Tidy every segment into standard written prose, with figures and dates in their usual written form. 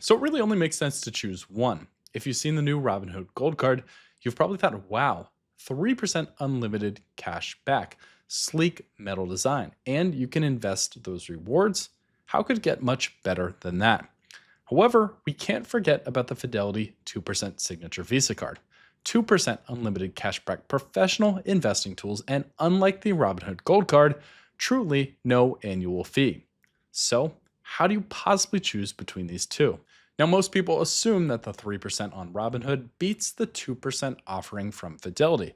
So it really only makes sense to choose one. If you've seen the new Robinhood Gold Card, you've probably thought, wow, 3% unlimited cash back, sleek metal design, and you can invest those rewards. How could it get much better than that? However, we can't forget about the Fidelity 2% Signature Visa Card. 2% unlimited cashback professional investing tools, and unlike the Robinhood Gold Card, truly no annual fee. So, how do you possibly choose between these two? Now, most people assume that the 3% on Robinhood beats the 2% offering from Fidelity.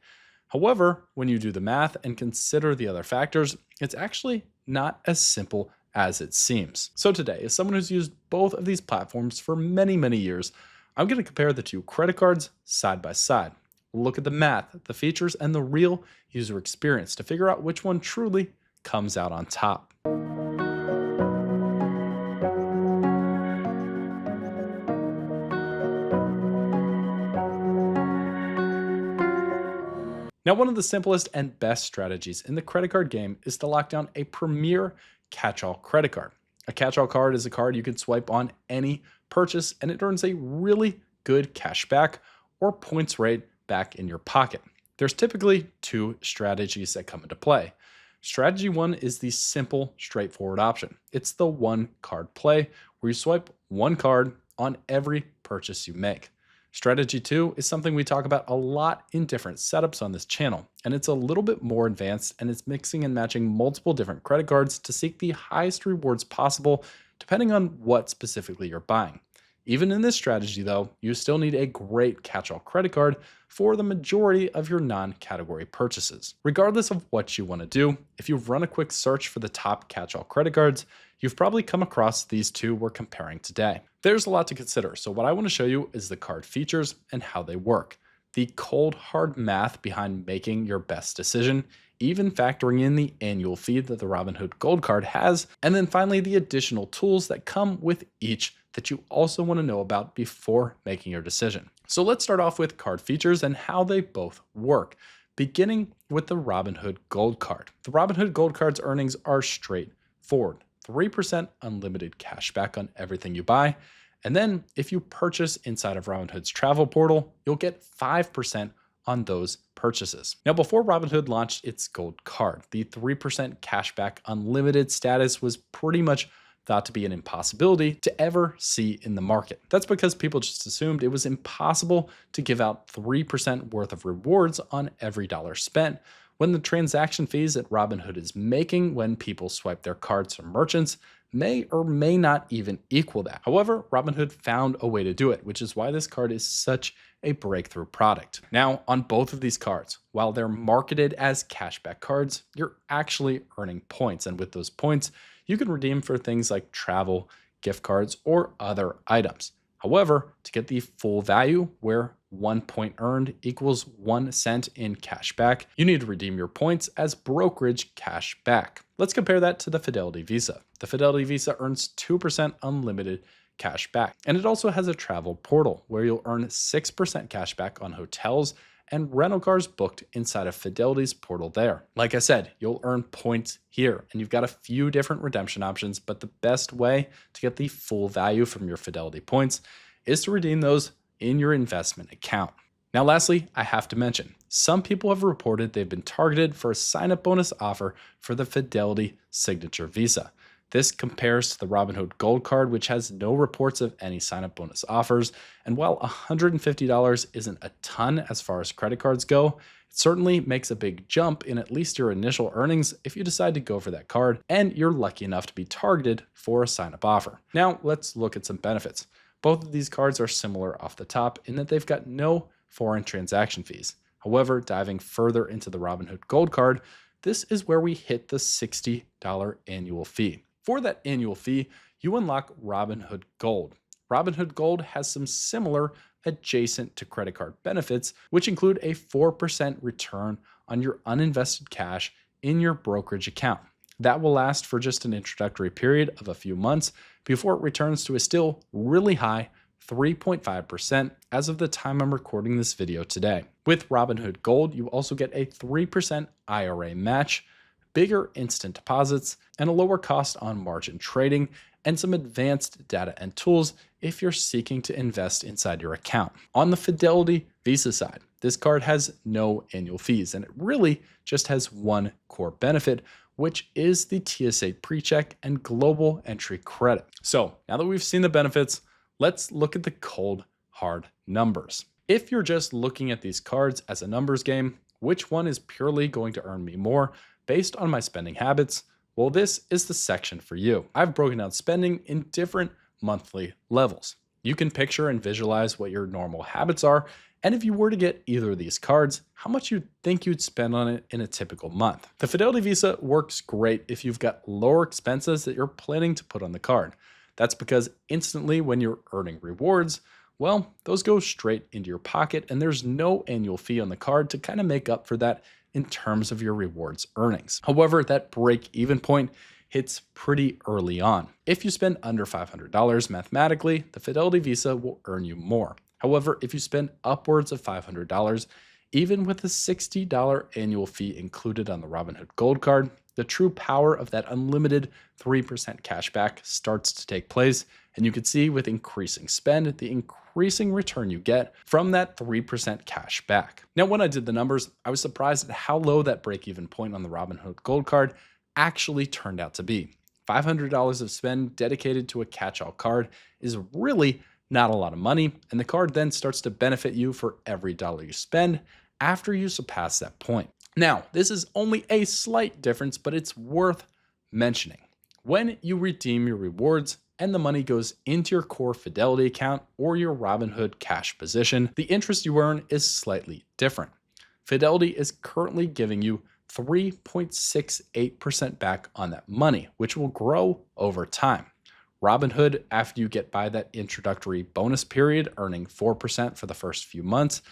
However, when you do the math and consider the other factors, it's actually not as simple as it seems. So today, as someone who's used both of these platforms for many, many years, I'm going to compare the two credit cards side by side. We'll look at the math, the features, and the real user experience to figure out which one truly comes out on top. Now, one of the simplest and best strategies in the credit card game is to lock down a premier catch-all credit card. A catch-all card is a card you can swipe on any purchase and it earns a really good cash back or points rate back in your pocket. There's typically two strategies that come into play. Strategy one is the simple, straightforward option. It's the one card play where you swipe one card on every purchase you make. Strategy two is something we talk about a lot in different setups on this channel, and it's a little bit more advanced and it's mixing and matching multiple different credit cards to seek the highest rewards possible depending on what specifically you're buying. Even in this strategy though, you still need a great catch-all credit card for the majority of your non-category purchases. Regardless of what you want to do, if you run a quick search for the top catch-all credit cards, you've probably come across these two we're comparing today. There's a lot to consider, so what I want to show you is the card features and how they work. The cold hard math behind making your best decision, even factoring in the annual fee that the Robinhood Gold Card has, and then finally the additional tools that come with each that you also want to know about before making your decision. So let's start off with card features and how they both work, beginning with the Robinhood Gold Card. The Robinhood Gold Card's earnings are straightforward. 3% unlimited cash back on everything you buy. And then if you purchase inside of Robinhood's travel portal, you'll get 5% on those purchases. Now, before Robinhood launched its Gold Card, the 3% cashback unlimited status was pretty much thought to be an impossibility to ever see in the market. That's because people just assumed it was impossible to give out 3% worth of rewards on every dollar spent, when the transaction fees that Robinhood is making when people swipe their cards from merchants may or may not even equal that. However, Robinhood found a way to do it, which is why this card is such a breakthrough product. Now, on both of these cards, while they're marketed as cashback cards, you're actually earning points. And with those points, you can redeem for things like travel, gift cards, or other items. However, to get the full value, where 1 point earned equals 1 cent in cash back, you need to redeem your points as brokerage cash back. Let's compare that to the Fidelity Visa. The Fidelity Visa earns 2% unlimited cash back, and it also has a travel portal where you'll earn 6% cash back on hotels and rental cars booked inside of Fidelity's portal there. Like I said, you'll earn points here, and you've got a few different redemption options, but the best way to get the full value from your Fidelity points is to redeem those in your investment account. Now, lastly, I have to mention, some people have reported they've been targeted for a sign-up bonus offer for the Fidelity Signature Visa. This compares to the Robinhood Gold Card, which has no reports of any sign-up bonus offers. And while $150 isn't a ton as far as credit cards go, it certainly makes a big jump in at least your initial earnings if you decide to go for that card and you're lucky enough to be targeted for a sign-up offer. Now, let's look at some benefits. Both of these cards are similar off the top in that they've got no foreign transaction fees. However, diving further into the Robinhood Gold Card, this is where we hit the $60 annual fee. For that annual fee, you unlock Robinhood Gold. Robinhood Gold has some similar adjacent to credit card benefits, which include a 4% return on your uninvested cash in your brokerage account. That will last for just an introductory period of a few months before it returns to a still really high 3.5% as of the time I'm recording this video today. With Robinhood Gold, you also get a 3% IRA match, bigger instant deposits, and a lower cost on margin trading and some advanced data and tools if you're seeking to invest inside your account. On the Fidelity Visa side, this card has no annual fees, and it really just has one core benefit, which is the TSA PreCheck and global entry credit. So now that we've seen the benefits, let's look at the cold, hard numbers. If you're just looking at these cards as a numbers game, which one is purely going to earn me more based on my spending habits? Well, this is the section for you. I've broken down spending in different monthly levels. You can picture and visualize what your normal habits are, and if you were to get either of these cards, how much you'd think you'd spend on it in a typical month. The Fidelity Visa works great if you've got lower expenses that you're planning to put on the card. That's because instantly when you're earning rewards, well, those go straight into your pocket, and there's no annual fee on the card to kind of make up for that in terms of your rewards earnings. However, that break-even point hits pretty early on. If you spend under $500 mathematically, the Fidelity Visa will earn you more. However, if you spend upwards of $500, even with a $60 annual fee included on the Robinhood Gold Card, the true power of that unlimited 3% cashback starts to take place, and you can see with increasing spend, the increasing return you get from that 3% cash back. Now, when I did the numbers, I was surprised at how low that break-even point on the Robinhood Gold Card actually turned out to be. $500 of spend dedicated to a catch-all card is really not a lot of money, and the card then starts to benefit you for every dollar you spend after you surpass that point. Now, this is only a slight difference, but it's worth mentioning. When you redeem your rewards and the money goes into your core Fidelity account or your Robinhood cash position, the interest you earn is slightly different. Fidelity is currently giving you 3.68% back on that money, which will grow over time. Robinhood, after you get by that introductory bonus period, earning 4% for the first few months,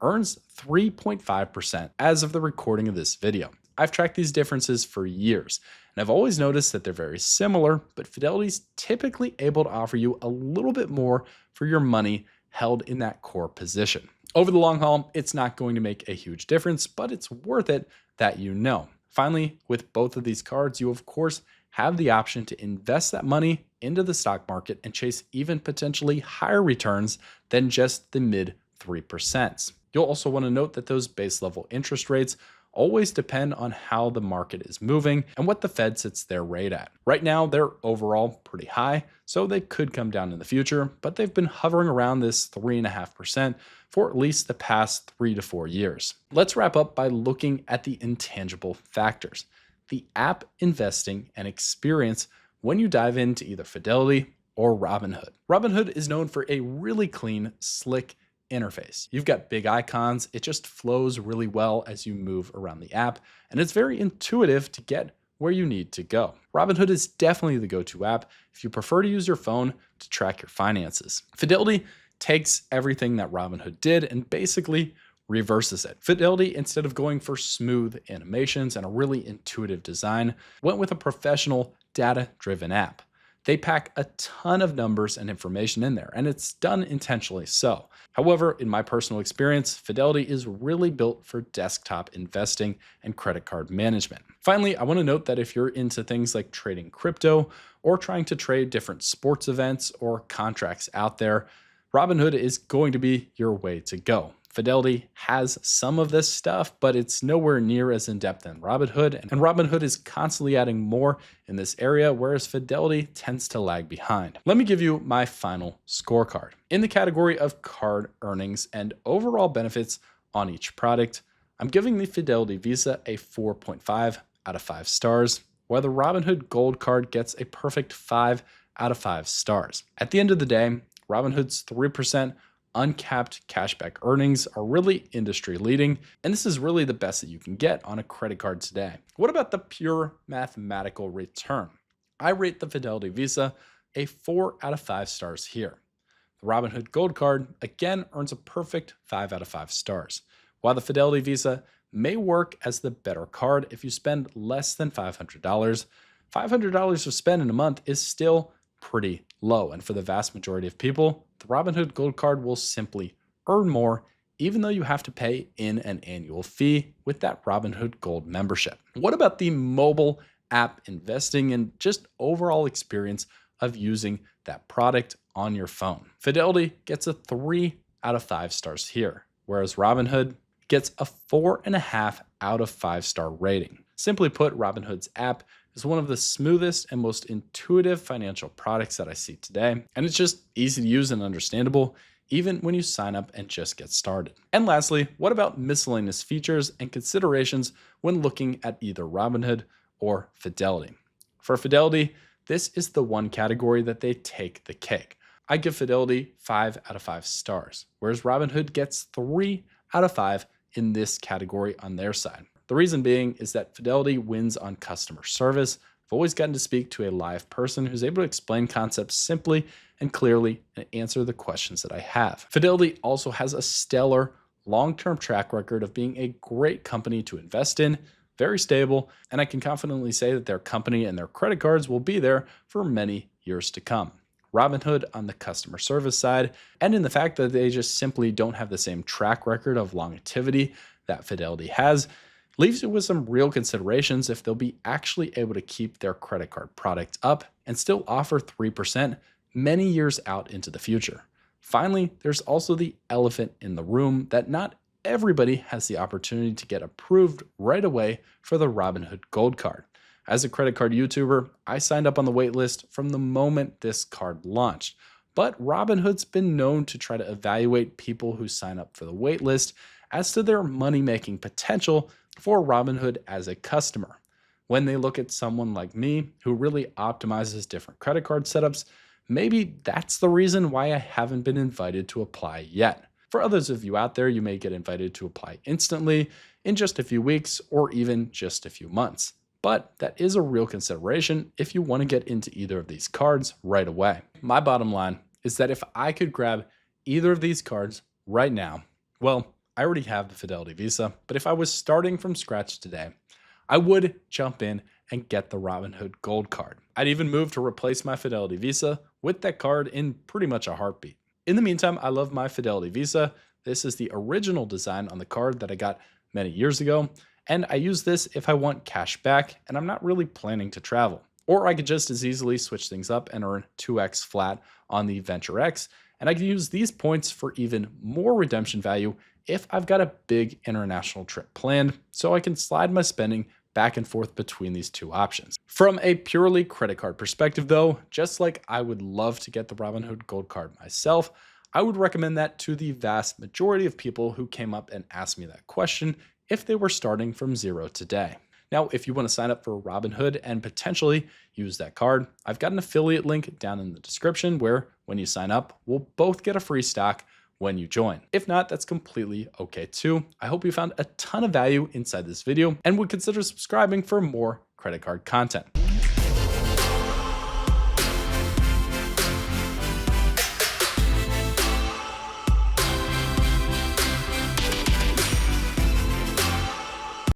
earns 3.5% as of the recording of this video. I've tracked these differences for years, and I've always noticed that they're very similar, but Fidelity's typically able to offer you a little bit more for your money held in that core position. Over the long haul, it's not going to make a huge difference, but it's worth it that you know. Finally, with both of these cards, you of course have the option to invest that money into the stock market and chase even potentially higher returns than just the mid 3%. You'll also want to note that those base level interest rates always depend on how the market is moving and what the Fed sets their rate at. Right now, they're overall pretty high, so they could come down in the future, but they've been hovering around this 3.5% for at least the past 3 to 4 years. Let's wrap up by looking at the intangible factors, the app investing and experience when you dive into either Fidelity or Robinhood. Robinhood is known for a really clean, slick interface. You've got big icons. It just flows really well as you move around the app, and it's very intuitive to get where you need to go. Robinhood is definitely the go-to app if you prefer to use your phone to track your finances. Fidelity takes everything that Robinhood did and basically reverses it. Fidelity, instead of going for smooth animations and a really intuitive design, went with a professional, data-driven app. They pack a ton of numbers and information in there, and it's done intentionally so. However, in my personal experience, Fidelity is really built for desktop investing and credit card management. Finally, I want to note that if you're into things like trading crypto or trying to trade different sports events or contracts out there, Robinhood is going to be your way to go. Fidelity has some of this stuff, but it's nowhere near as in-depth as Robinhood, and Robinhood is constantly adding more in this area, whereas Fidelity tends to lag behind. Let me give you my final scorecard. In the category of card earnings and overall benefits on each product, I'm giving the Fidelity Visa a 4.5 out of 5 stars, while the Robinhood Gold Card gets a perfect 5 out of 5 stars. At the end of the day, Robinhood's 3% uncapped cashback earnings are really industry leading, and this is really the best that you can get on a credit card today. What about the pure mathematical return? I rate the Fidelity Visa a 4 out of 5 stars here. The Robinhood Gold Card again earns a perfect 5 out of 5 stars. While the Fidelity Visa may work as the better card if you spend less than $500, $500 of spend in a month is still pretty low, and for the vast majority of people, the Robinhood Gold Card will simply earn more, even though you have to pay in an annual fee with that Robinhood Gold membership. What about the mobile app investing and just overall experience of using that product on your phone. Fidelity gets a 3 out of 5 stars here, whereas Robinhood gets a 4.5 out of 5 star rating. Simply put, Robinhood's app is one of the smoothest and most intuitive financial products that I see today, and it's just easy to use and understandable even when you sign up and just get started. And lastly, what about miscellaneous features and considerations when looking at either Robinhood or Fidelity? For Fidelity, this is the one category that they take the cake. I give Fidelity 5 out of 5 stars, whereas Robinhood gets 3 out of 5 in this category on their side. The reason being is that Fidelity wins on customer service. I've always gotten to speak to a live person who's able to explain concepts simply and clearly and answer the questions that I have. Fidelity also has a stellar long-term track record of being a great company to invest in, very stable, and I can confidently say that their company and their credit cards will be there for many years to come. Robinhood on the customer service side, and in the fact that they just simply don't have the same track record of longevity that Fidelity has, leaves you with some real considerations if they'll be actually able to keep their credit card product up and still offer 3% many years out into the future. Finally, there's also the elephant in the room that not everybody has the opportunity to get approved right away for the Robinhood Gold Card. As a credit card YouTuber, I signed up on the waitlist from the moment this card launched. But Robinhood's been known to try to evaluate people who sign up for the waitlist as to their money-making potential for Robinhood as a customer. When they look at someone like me who really optimizes different credit card setups, maybe that's the reason why I haven't been invited to apply yet. For others of you out there, you may get invited to apply instantly in just a few weeks or even just a few months. But that is a real consideration if you want to get into either of these cards right away. My bottom line is that if I could grab either of these cards right now, well, I already have the Fidelity Visa, but if I was starting from scratch today, I would jump in and get the Robinhood Gold Card. I'd even move to replace my Fidelity Visa with that card in pretty much a heartbeat. In the meantime, I love my Fidelity Visa. This is the original design on the card that I got many years ago, and I use this if I want cash back and I'm not really planning to travel. Or I could just as easily switch things up and earn 2x flat on the Venture X, and I can use these points for even more redemption value if I've got a big international trip planned, so I can slide my spending back and forth between these two options. From a purely credit card perspective though, just like I would love to get the Robinhood Gold Card myself, I would recommend that to the vast majority of people who came up and asked me that question if they were starting from zero today. Now, if you want to sign up for Robinhood and potentially use that card, I've got an affiliate link down in the description where when you sign up, we'll both get a free stock when you join. If not, that's completely okay too. I hope you found a ton of value inside this video and would consider subscribing for more credit card content.